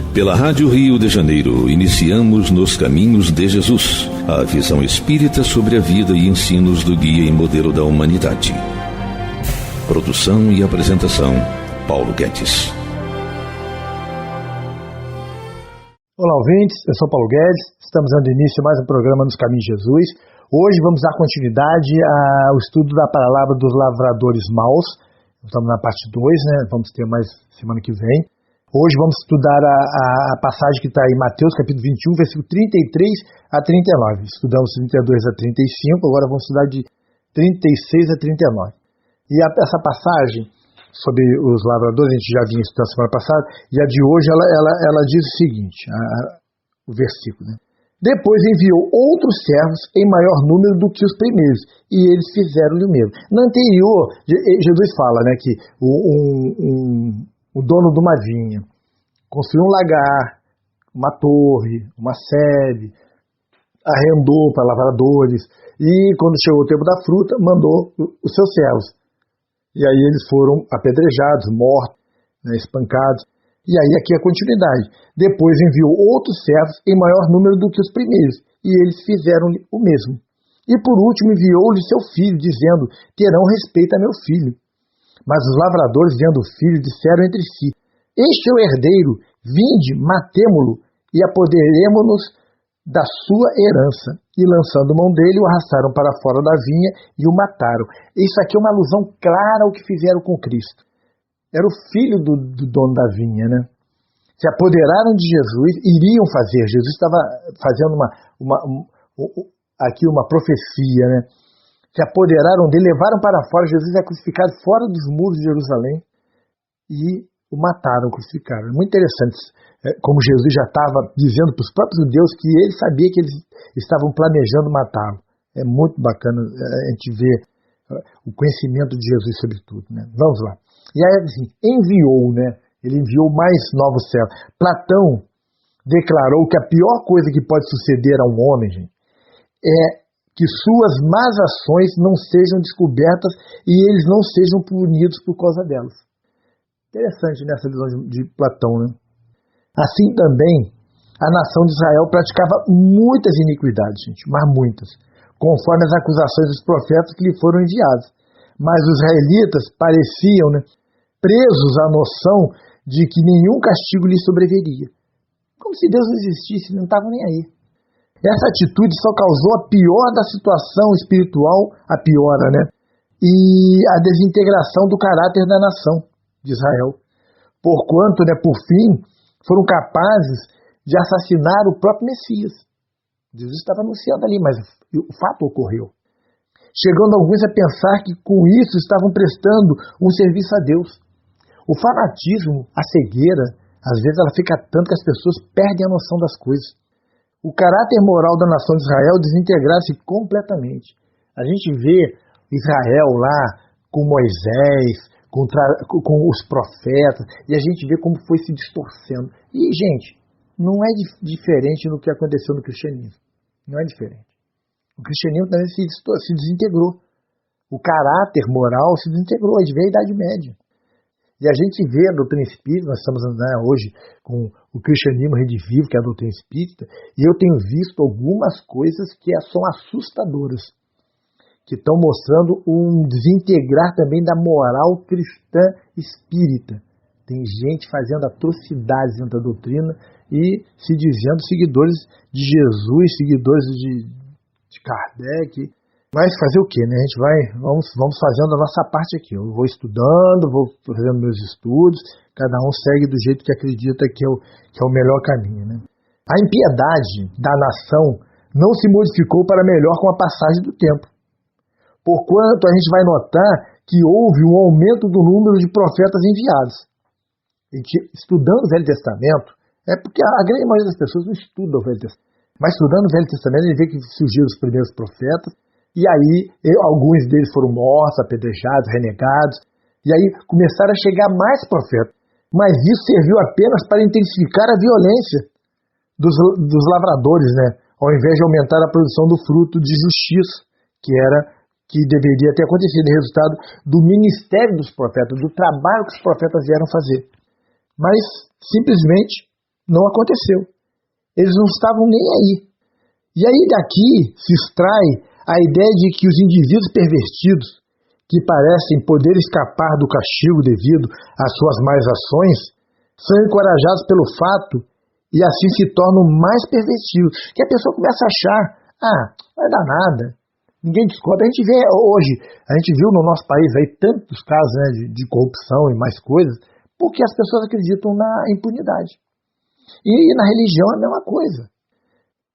Pela Rádio Rio de Janeiro, iniciamos Nos Caminhos de Jesus, a visão espírita sobre a vida e ensinos do guia e modelo da humanidade. Produção e apresentação, Paulo Guedes. Olá, ouvintes, eu sou Paulo Guedes, estamos dando início a mais um programa Nos Caminhos de Jesus. Hoje vamos dar continuidade ao estudo da palavra dos lavradores maus. Estamos na parte 2, né? Vamos ter mais semana que vem. Hoje vamos estudar a passagem que está em Mateus, capítulo 21, versículo 33 a 39. Estudamos 32 a 35, agora vamos estudar de 36 a 39. E essa passagem sobre os lavradores, a gente já vinha estudando semana passada, e a de hoje ela diz o seguinte, o versículo, né? Depois enviou outros servos em maior número do que os primeiros, e eles fizeram-lhe o mesmo. No anterior, Jesus fala, né, que o dono de uma vinha construiu um lagar, uma torre, uma sede, arrendou para lavradores, e quando chegou o tempo da fruta, mandou os seus servos. E aí eles foram apedrejados, mortos, né, espancados. E aí aqui a continuidade. Depois enviou outros servos em maior número do que os primeiros, e eles fizeram-lhe o mesmo. E por último enviou-lhe seu filho, dizendo, terão respeito a meu filho. Mas os lavradores, vendo o filho, disseram entre si, este é o herdeiro, vinde, matemo-lo, e apoderemo-nos da sua herança. E lançando mão dele, o arrastaram para fora da vinha e o mataram. Isso aqui é uma alusão clara ao que fizeram com Cristo. Era o filho do dono da vinha, né? Se apoderaram de Jesus, iriam fazer. Jesus estava fazendo aqui uma profecia, né? Se apoderaram dele, levaram para fora. Jesus é crucificado fora dos muros de Jerusalém e o mataram, crucificaram. É muito interessante como Jesus já estava dizendo para os próprios judeus que ele sabia que eles estavam planejando matá-lo. É muito bacana a gente ver o conhecimento de Jesus sobre tudo, né? Vamos lá. E aí, assim, enviou, né? Ele enviou mais novos servos. Platão declarou que a pior coisa que pode suceder a um homem, gente, é que suas más ações não sejam descobertas e eles não sejam punidos por causa delas. Interessante nessa visão de Platão, né? Assim também, a nação de Israel praticava muitas iniquidades, gente, mas muitas, conforme as acusações dos profetas que lhe foram enviados. Mas os israelitas pareciam, né, presos à noção de que nenhum castigo lhe sobreviria. Como se Deus não existisse, não estavam nem aí. Essa atitude só causou a pior da situação espiritual, a piora, né? E a desintegração do caráter da nação de Israel. Porquanto, né, por fim, foram capazes de assassinar o próprio Messias. Jesus estava anunciando ali, mas o fato ocorreu. Chegando alguns a pensar que com isso estavam prestando um serviço a Deus. O fanatismo, a cegueira, às vezes ela fica tanto que as pessoas perdem a noção das coisas. O caráter moral da nação de Israel desintegrar-se completamente. A gente vê Israel lá com Moisés, com os profetas, e a gente vê como foi se distorcendo. E, gente, não é diferente do que aconteceu no cristianismo. Não é diferente. O cristianismo também se desintegrou. O caráter moral se desintegrou, a gente vê a Idade Média. E a gente vê a doutrina espírita, nós estamos andando hoje com o cristianismo redivivo, que é a doutrina espírita, e eu tenho visto algumas coisas que são assustadoras, que estão mostrando um desintegrar também da moral cristã espírita. Tem gente fazendo atrocidades dentro da doutrina e se dizendo seguidores de Jesus, seguidores de Kardec. Mas fazer o quê, né? A gente vamos fazendo a nossa parte aqui. Eu vou estudando, vou fazendo meus estudos, cada um segue do jeito que acredita que é o melhor caminho, né? A impiedade da nação não se modificou para melhor com a passagem do tempo. Porquanto a gente vai notar que houve um aumento do número de profetas enviados. A gente, estudando o Velho Testamento, é porque a grande maioria das pessoas não estuda o Velho Testamento, mas estudando o Velho Testamento, ele vê que surgiram os primeiros profetas, e aí alguns deles foram mortos, apedrejados, renegados, e aí começaram a chegar mais profetas. Mas isso serviu apenas para intensificar a violência dos lavradores, né? Ao invés de aumentar a produção do fruto de justiça, que deveria ter acontecido, resultado do ministério dos profetas, do trabalho que os profetas vieram fazer. Mas, simplesmente, Não aconteceu. Eles não estavam nem aí. E aí daqui se extrai a ideia de que os indivíduos pervertidos, que parecem poder escapar do castigo devido às suas más ações, são encorajados pelo fato e assim se tornam mais pervertidos. Que a pessoa começa a achar, vai dar nada, ninguém descobre. A gente vê hoje, a gente viu no nosso país aí tantos casos, né, de corrupção e mais coisas, porque as pessoas acreditam na impunidade. E na religião é a mesma coisa.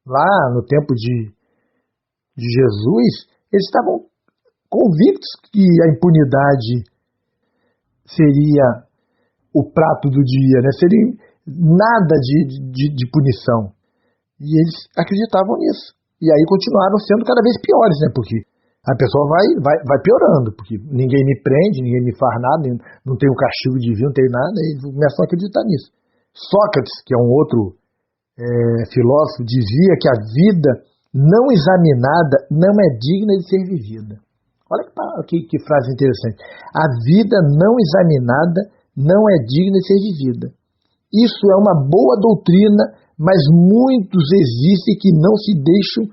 Lá no tempo de Jesus, eles estavam convictos que a impunidade seria o prato do dia, né? Seria nada de punição. E eles acreditavam nisso. E aí continuaram sendo cada vez piores, né? Porque a pessoa vai piorando, porque ninguém me prende, ninguém me faz nada, não tem o castigo divino, não tem nada, e eles começam a acreditar nisso. Sócrates, que é um outro filósofo, dizia que a vida não examinada não é digna de ser vivida. Olha que frase interessante. A vida não examinada não é digna de ser vivida. Isso é uma boa doutrina, mas muitos existem que não se deixam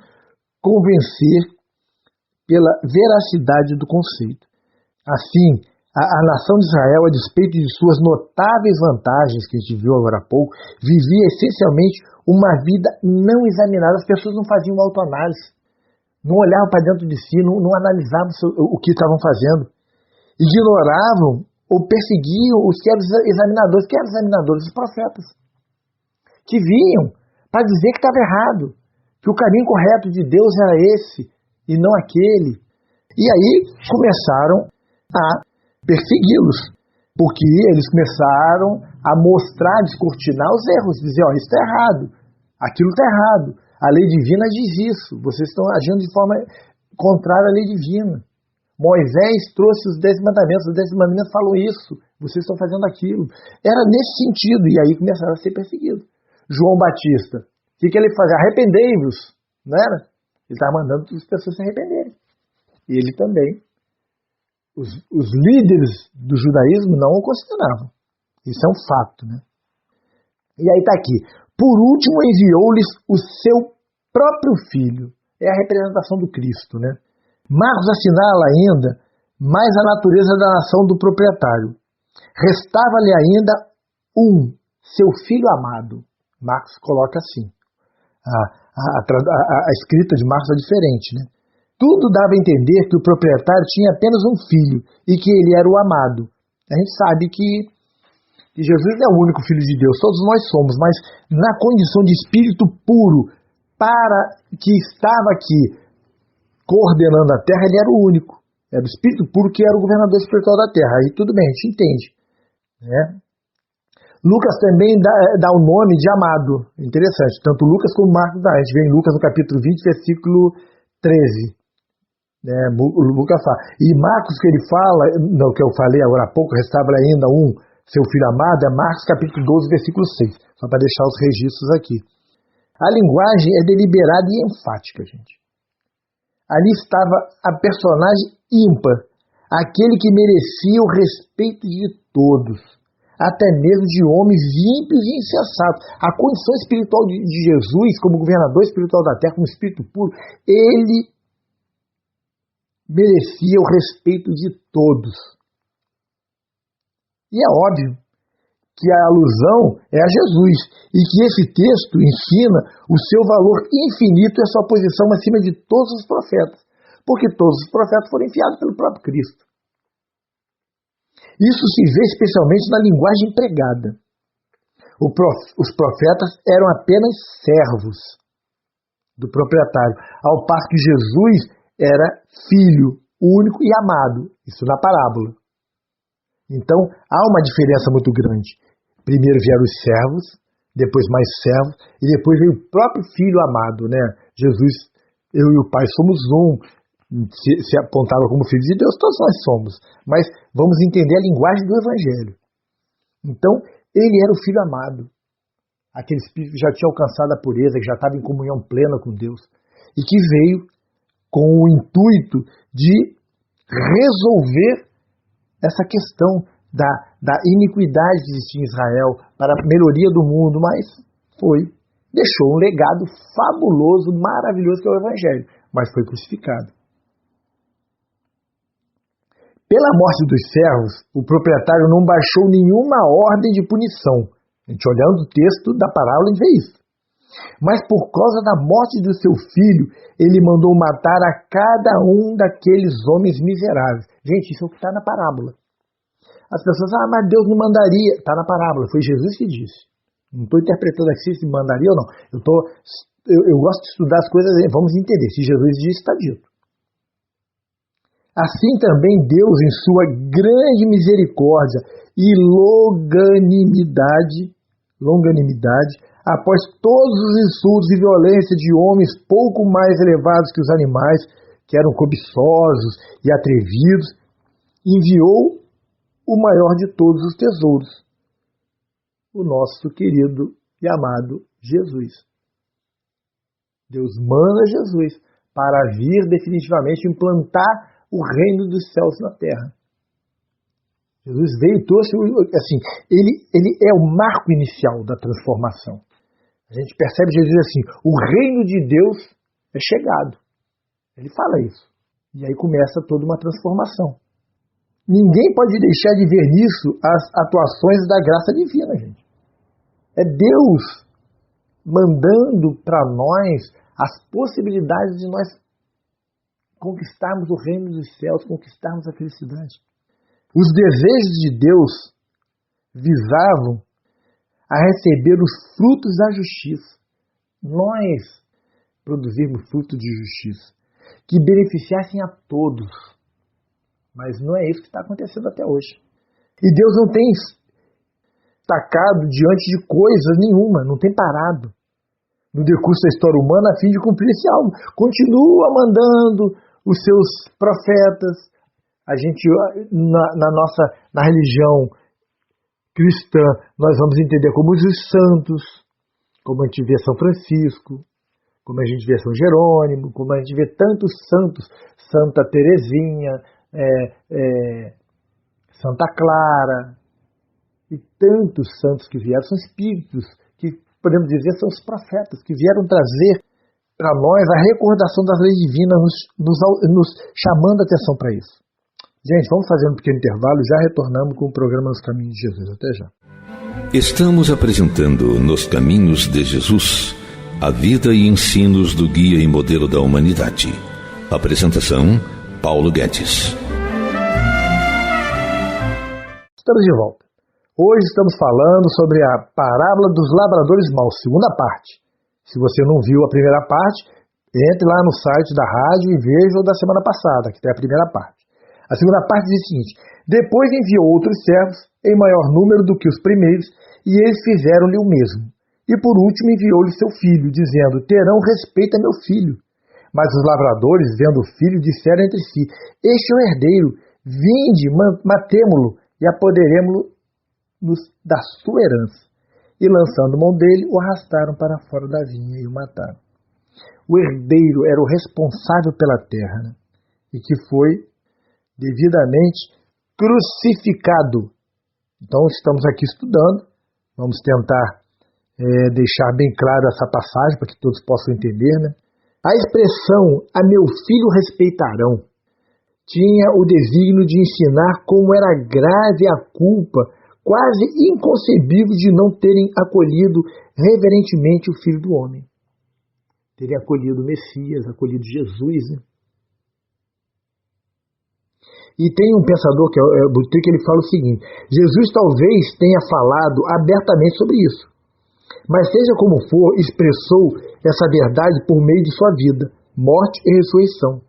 convencer pela veracidade do conceito. Assim, a nação de Israel, a despeito de suas notáveis vantagens, que a gente viu agora há pouco, vivia essencialmente uma vida não examinada. As pessoas não faziam autoanálise, não olhavam para dentro de si, não analisavam o que estavam fazendo. Ignoravam ou perseguiam os que eram examinadores. Que eram examinadores? Os profetas, que vinham para dizer que estava errado, que o caminho correto de Deus era esse e não aquele. E aí começaram a persegui-los, porque eles começaram a mostrar, descortinar os erros, dizer, isso está errado, aquilo está errado, a lei divina diz isso, vocês estão agindo de forma contrária à lei divina. Moisés trouxe os 10 mandamentos, os 10 mandamentos falam isso, vocês estão fazendo aquilo. Era nesse sentido, e aí começaram a ser perseguidos. João Batista, o que ele fazia? Arrependei-vos, não era? Ele estava mandando as pessoas se arrependerem. E ele também. Os líderes do judaísmo não o consideravam. Isso é um fato, né? E aí está aqui. Por último, enviou-lhes o seu próprio filho. É a representação do Cristo, né? Marcos assinala ainda mais a natureza da nação do proprietário. Restava-lhe ainda seu filho amado. Marcos coloca assim. A escrita de Marcos é diferente, né? Tudo dava a entender que o proprietário tinha apenas um filho e que ele era o amado. A gente sabe que Jesus é o único filho de Deus, todos nós somos, mas na condição de espírito puro, para que estava aqui coordenando a terra, ele era o único. Era o espírito puro que era o governador espiritual da terra. Aí tudo bem, a gente entende, né? Lucas também dá o nome de amado. Interessante, tanto Lucas como Marcos dá. A gente vê em Lucas no capítulo 20, versículo 13. Lucas fala. E Marcos, que ele fala, no que eu falei agora há pouco, restava ainda seu filho amado, é Marcos capítulo 12, versículo 6. Só para deixar os registros aqui. A linguagem é deliberada e enfática, gente. Ali estava a personagem ímpar, aquele que merecia o respeito de todos, até mesmo de homens ímpios e insensatos. A condição espiritual de Jesus, como governador espiritual da terra, como espírito puro, ele merecia o respeito de todos. E é óbvio que a alusão é a Jesus, e que esse texto ensina o seu valor infinito e a sua posição acima de todos os profetas, porque todos os profetas foram enviados pelo próprio Cristo. Isso se vê especialmente na linguagem empregada. Os profetas eram apenas servos do proprietário, ao passo que Jesus era filho único e amado, isso na parábola. Então, há uma diferença muito grande. Primeiro vieram os servos, depois mais servos, e depois veio o próprio filho amado, né? Jesus, eu e o Pai somos se apontava como filhos de Deus, todos nós somos. Mas vamos entender a linguagem do Evangelho. Então, ele era o filho amado. Aquele espírito que já tinha alcançado a pureza, que já estava em comunhão plena com Deus, e que veio com o intuito de resolver essa questão da iniquidade que existia em Israel para a melhoria do mundo, mas deixou um legado fabuloso, maravilhoso, que é o Evangelho, mas foi crucificado. Pela morte dos servos, o proprietário não baixou nenhuma ordem de punição. A gente olhando o texto da parábola, a gente vê isso. Mas por causa da morte do seu filho, ele mandou matar a cada um daqueles homens miseráveis. Gente, isso é o que está na parábola. As pessoas, mas Deus não mandaria. Está na parábola, foi Jesus que disse. Não estou interpretando aqui se mandaria ou não. Eu gosto de estudar as coisas, vamos entender. Se Jesus disse, está dito. Assim também Deus, em sua grande misericórdia e longanimidade, após todos os insultos e violência de homens pouco mais elevados que os animais, que eram cobiçosos e atrevidos, enviou o maior de todos os tesouros, o nosso querido e amado Jesus. Deus manda Jesus para vir definitivamente implantar o reino dos céus na terra. Jesus veio e trouxe, assim, ele é o marco inicial da transformação. A gente percebe Jesus assim, o reino de Deus é chegado. Ele fala isso. E aí começa toda uma transformação. Ninguém pode deixar de ver nisso as atuações da graça divina, gente. É Deus mandando para nós as possibilidades de nós conquistarmos o reino dos céus, conquistarmos a felicidade. Os desejos de Deus visavam a receber os frutos da justiça. Nós produzirmos frutos de justiça que beneficiassem a todos. Mas não é isso que está acontecendo até hoje. E Deus não tem tacado diante de coisa nenhuma, não tem parado no decurso da história humana a fim de cumprir esse alvo. Continua mandando os seus profetas. A gente, na religião cristã, nós vamos entender como os santos, como a gente vê São Francisco, como a gente vê São Jerônimo, como a gente vê tantos santos, Santa Teresinha, Santa Clara, e tantos santos que vieram, são espíritos, que podemos dizer são os profetas, que vieram trazer para nós a recordação das leis divinas, nos chamando a atenção para isso. Gente, vamos fazer um pequeno intervalo e já retornamos com o programa Nos Caminhos de Jesus. Até já. Estamos apresentando Nos Caminhos de Jesus, a vida e ensinos do guia e modelo da humanidade. Apresentação, Paulo Guedes. Estamos de volta. Hoje estamos falando sobre a parábola dos labradores maus, segunda parte. Se você não viu a primeira parte, entre lá no site da rádio e veja o da semana passada, que tem a primeira parte. A segunda parte diz o seguinte: depois enviou outros servos, em maior número do que os primeiros, e eles fizeram-lhe o mesmo. E por último enviou-lhe seu filho, dizendo: terão respeito a meu filho. Mas os lavradores, vendo o filho, disseram entre si: este é o herdeiro, vinde, matemo-lo, e apoderemo-lo da sua herança. E lançando mão dele, o arrastaram para fora da vinha e o mataram. O herdeiro era o responsável pela terra, né? E que foi devidamente crucificado. Então estamos aqui estudando, vamos tentar deixar bem claro essa passagem para que todos possam entender, né? A expressão "a meu filho respeitarão" tinha o desígnio de ensinar como era grave a culpa quase inconcebível de não terem acolhido reverentemente o Filho do Homem. Terem acolhido o Messias, acolhido Jesus, né? E tem um pensador, que é o Boutrique, que ele fala o seguinte: Jesus talvez tenha falado abertamente sobre isso, mas seja como for, expressou essa verdade por meio de sua vida, morte e ressurreição.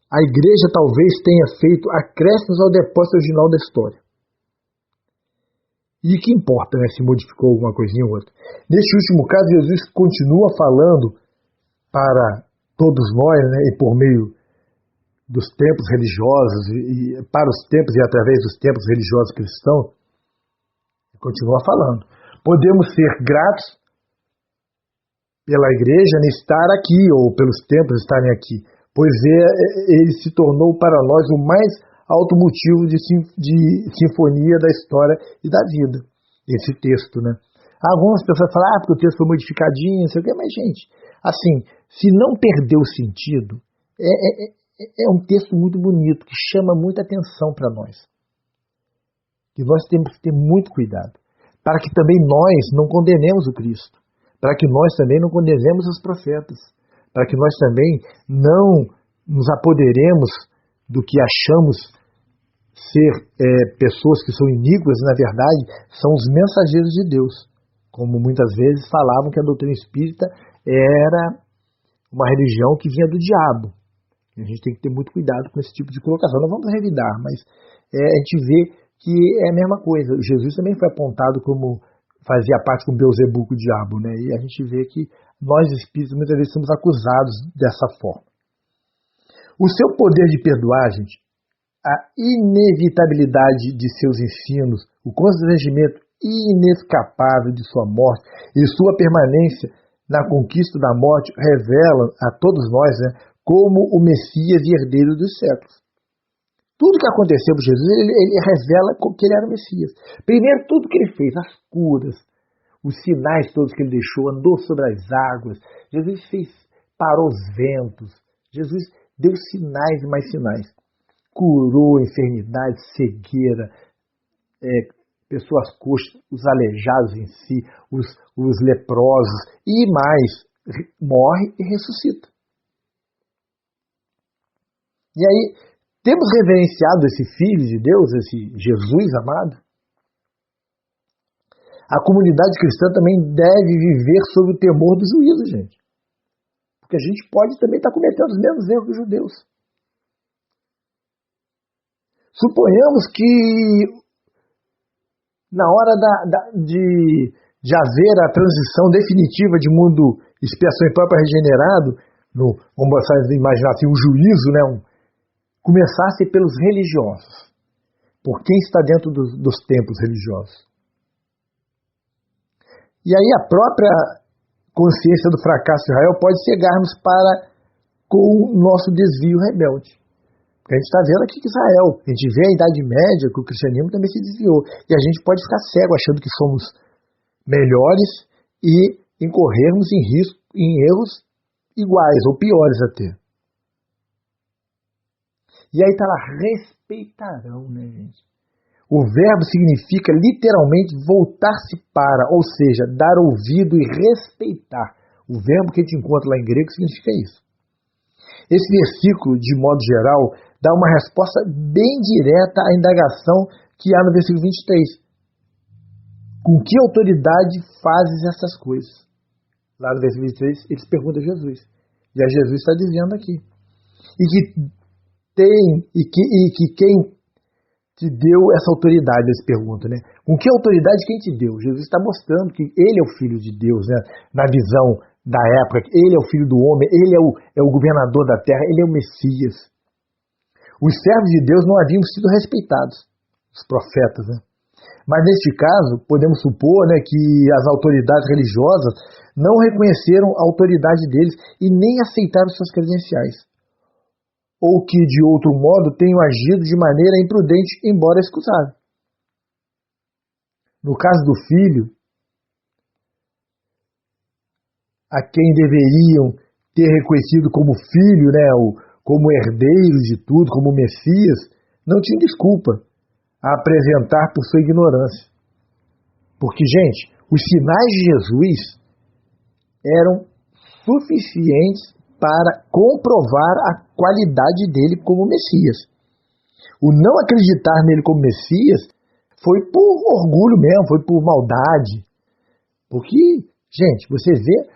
A igreja talvez tenha feito acréscimos ao depósito original da história. E que importa, né, se modificou alguma coisinha ou outra. Neste último caso, Jesus continua falando para todos nós, né, e por meio dos tempos religiosos, e para os tempos e através dos tempos religiosos cristãos, continua falando. Podemos ser gratos pela igreja estar aqui, ou pelos tempos estarem aqui, pois ele se tornou para nós o mais alto motivo de sinfonia da história e da vida. Esse texto, né? Algumas pessoas falam, porque o texto foi modificadinho, não sei o quê, mas, gente, assim, se não perdeu o sentido, é um texto muito bonito, que chama muita atenção para nós. E nós temos que ter muito cuidado, para que também nós não condenemos o Cristo, para que nós também não condenemos os profetas, para que nós também não nos apoderemos do que achamos ser pessoas que são iníquas, e na verdade são os mensageiros de Deus, como muitas vezes falavam que a doutrina espírita era uma religião que vinha do diabo. A gente tem que ter muito cuidado com esse tipo de colocação. Não vamos revidar, mas a gente vê que é a mesma coisa. Jesus também foi apontado como fazia parte com Beelzebub, o diabo, né? E a gente vê que nós espíritos muitas vezes somos acusados dessa forma. O seu poder de perdoar, gente, a inevitabilidade de seus ensinos, o constrangimento inescapável de sua morte e sua permanência na conquista da morte revelam a todos nós, né, como o Messias e herdeiro dos séculos. Tudo que aconteceu com Jesus, ele revela que ele era o Messias. Primeiro, tudo que ele fez, as curas, os sinais todos que ele deixou, andou sobre as águas, Jesus parou os ventos, Jesus deu sinais e mais sinais. Curou enfermidade, cegueira, pessoas coxas, os aleijados em si, os leprosos e mais, morre e ressuscita. E aí, temos reverenciado esse Filho de Deus, esse Jesus amado? A comunidade cristã também deve viver sob o temor do juízo, gente. Porque a gente pode também estar cometendo os mesmos erros dos judeus. Suponhamos que na hora de haver a transição definitiva de mundo expiação e próprio regenerado, vamos imaginar assim, um juízo, né, começasse pelos religiosos, por quem está dentro dos templos religiosos. E aí a própria consciência do fracasso de Israel pode cegar-nos com o nosso desvio rebelde. Porque a gente está vendo aqui que Israel, a gente vê a Idade Média, que o cristianismo também se desviou, e a gente pode ficar cego achando que somos melhores e incorrermos em erros iguais ou piores até. E aí está lá, respeitarão, né, gente? O verbo significa literalmente voltar-se para, ou seja, dar ouvido e respeitar. O verbo que a gente encontra lá em grego significa isso. Esse versículo, de modo geral, dá uma resposta bem direta à indagação que há no versículo 23. Com que autoridade fazes essas coisas? Lá no versículo 23, eles perguntam a Jesus. E a Jesus está dizendo aqui. E que quem te deu essa autoridade, eles perguntam, né? Com que autoridade quem te deu? Jesus está mostrando que ele é o Filho de Deus, né? Na visão da época, ele é o Filho do homem, ele é o governador da terra, ele é o Messias. Os servos de Deus não haviam sido respeitados, os profetas, né? Mas neste caso, podemos supor, né, que as autoridades religiosas não reconheceram a autoridade deles e nem aceitaram suas credenciais. Ou que, de outro modo, tenham agido de maneira imprudente, embora escusável. No caso do filho, a quem deveriam ter reconhecido como filho, né, como herdeiro de tudo, como Messias, não tinham desculpa a apresentar por sua ignorância. Porque, gente, os sinais de Jesus eram suficientes para comprovar a qualidade dele como Messias. O não acreditar nele como Messias foi por orgulho mesmo, foi por maldade. Porque, gente, você vê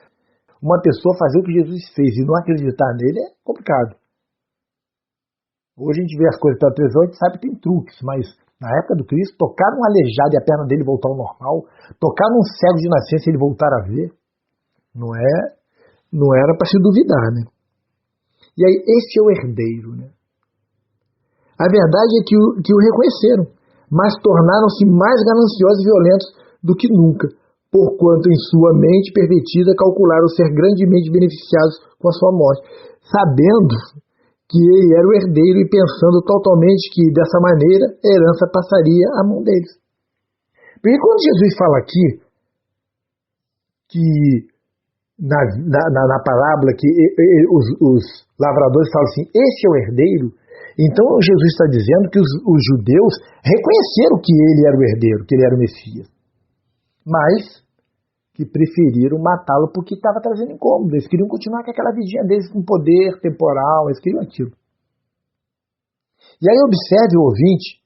uma pessoa fazer o que Jesus fez e não acreditar nele é complicado. Hoje a gente vê as coisas pela televisão, a gente sabe que tem truques, mas na época do Cristo, tocar num aleijado e a perna dele voltar ao normal, tocar num cego de nascença e ele voltar a ver, não era para se duvidar, né? E aí, este é o herdeiro, né? A verdade é que o reconheceram, mas tornaram-se mais gananciosos e violentos do que nunca, porquanto em sua mente pervertida calcularam ser grandemente beneficiados com a sua morte, sabendo que ele era o herdeiro e pensando totalmente que, dessa maneira, a herança passaria à mão deles. Porque quando Jesus fala aqui, que na parábola que os lavradores falam assim, esse é o herdeiro. Então Jesus está dizendo que os judeus reconheceram que ele era o herdeiro, que ele era o Messias, mas que preferiram matá-lo porque estava trazendo incômodo. Eles queriam continuar com aquela vidinha deles com poder temporal, eles queriam aquilo. E aí observe, o ouvinte,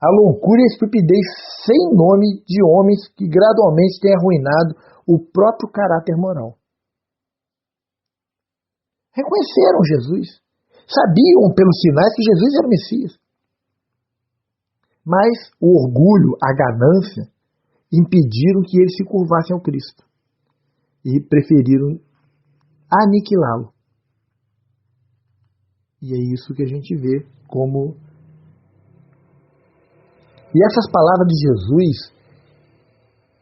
a loucura e a estupidez sem nome de homens que gradualmente têm arruinado o próprio caráter moral. Reconheceram Jesus, sabiam pelos sinais que Jesus era o Messias. Mas o orgulho, a ganância, impediram que eles se curvassem ao Cristo e preferiram aniquilá-lo. E é isso que a gente vê como... E essas palavras de Jesus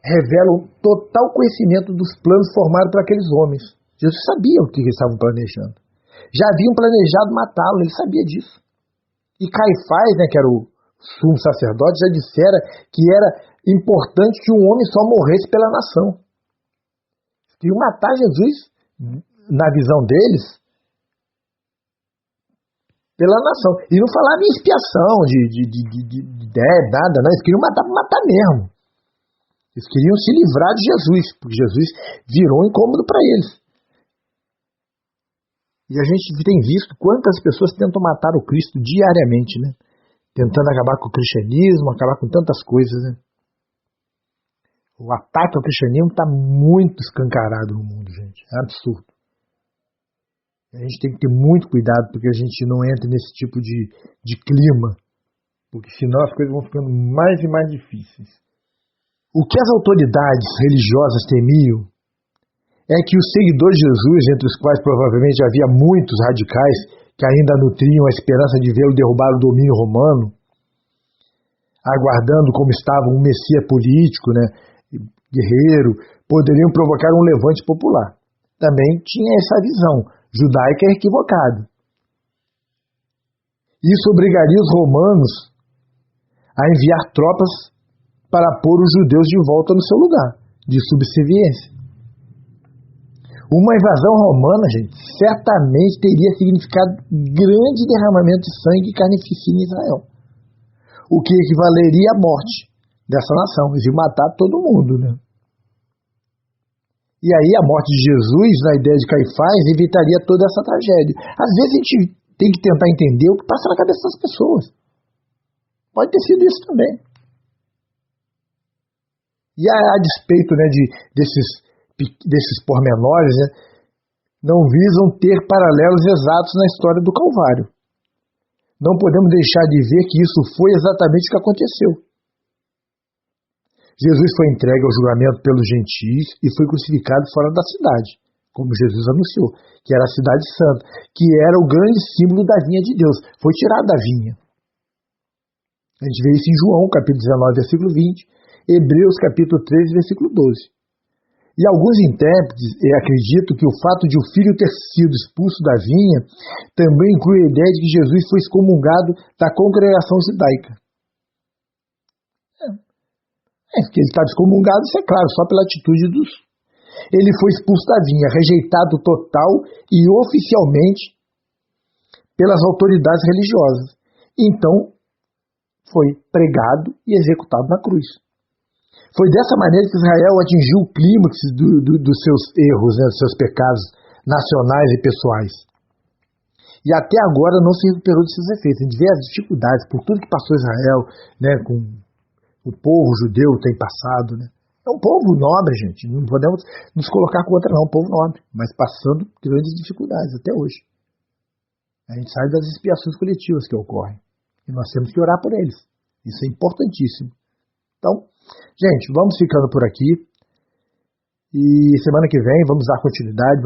revelam total conhecimento dos planos formados por aqueles homens. Jesus sabia o que eles estavam planejando. Já haviam planejado matá-lo, ele sabia disso. E Caifás, que era o sumo sacerdote, já dissera que era importante que um homem só morresse pela nação. Queriam matar Jesus, na visão deles, pela nação. E não falava em expiação, de ideia, nada, não. Eles queriam matar para matar mesmo. Eles queriam se livrar de Jesus, porque Jesus virou um incômodo para eles. E a gente tem visto quantas pessoas tentam matar o Cristo diariamente, né? Tentando acabar com o cristianismo, acabar com tantas coisas, né? O ataque ao cristianismo está muito escancarado no mundo, gente. É absurdo. A gente tem que ter muito cuidado porque a gente não entre nesse tipo de clima, porque senão as coisas vão ficando mais e mais difíceis. O que as autoridades religiosas temiam é que os seguidores de Jesus, entre os quais provavelmente havia muitos radicais que ainda nutriam a esperança de vê-lo derrubar o domínio romano, aguardando como estava um Messias político, guerreiro, poderiam provocar um levante popular. Também tinha essa visão judaica equivocada. Isso obrigaria os romanos a enviar tropas para pôr os judeus de volta no seu lugar de subserviência. Uma invasão romana, gente, certamente teria significado grande derramamento de sangue e carnificina em Israel, o que equivaleria à morte dessa nação. Eles iam matar todo mundo, né? E aí a morte de Jesus, na ideia de Caifás, evitaria toda essa tragédia. Às vezes a gente tem que tentar entender o que passa na cabeça das pessoas. Pode ter sido isso também. E a despeito desses pormenores, não visam ter paralelos exatos na história do Calvário. Não podemos deixar de ver que isso foi exatamente o que aconteceu. Jesus foi entregue ao julgamento pelos gentios e foi crucificado fora da cidade, como Jesus anunciou, que era a cidade santa, que era o grande símbolo da vinha de Deus. Foi tirado da vinha. A gente vê isso em João, capítulo 19, versículo 20, Hebreus, capítulo 13, versículo 12. E alguns intérpretes acreditam que o fato de o filho ter sido expulso da vinha também inclui a ideia de que Jesus foi excomungado da congregação judaica. Que ele estava excomungado, isso é claro, só pela atitude dos... Ele foi expulso da vinha, rejeitado total e oficialmente pelas autoridades religiosas. Então, foi pregado e executado na cruz. Foi dessa maneira que Israel atingiu o clímax dos seus erros, dos seus pecados nacionais e pessoais. E até agora não se recuperou desses efeitos. A gente vê as dificuldades, por tudo que passou Israel, com o povo judeu tem passado. É um povo nobre, gente. Não podemos nos colocar contra, não. Um povo nobre, mas passando grandes dificuldades até hoje. A gente sabe das expiações coletivas que ocorrem. E nós temos que orar por eles. Isso é importantíssimo. Então, gente, vamos ficando por aqui. E semana que vem vamos dar continuidade,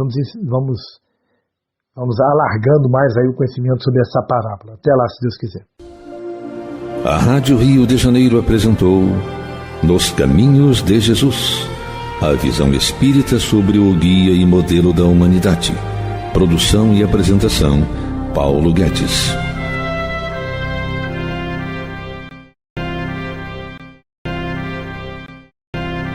vamos alargando mais aí o conhecimento sobre essa parábola. Até lá, se Deus quiser. A Rádio Rio de Janeiro apresentou Nos Caminhos de Jesus, a visão espírita sobre o guia e modelo da humanidade. Produção e apresentação, Paulo Guedes.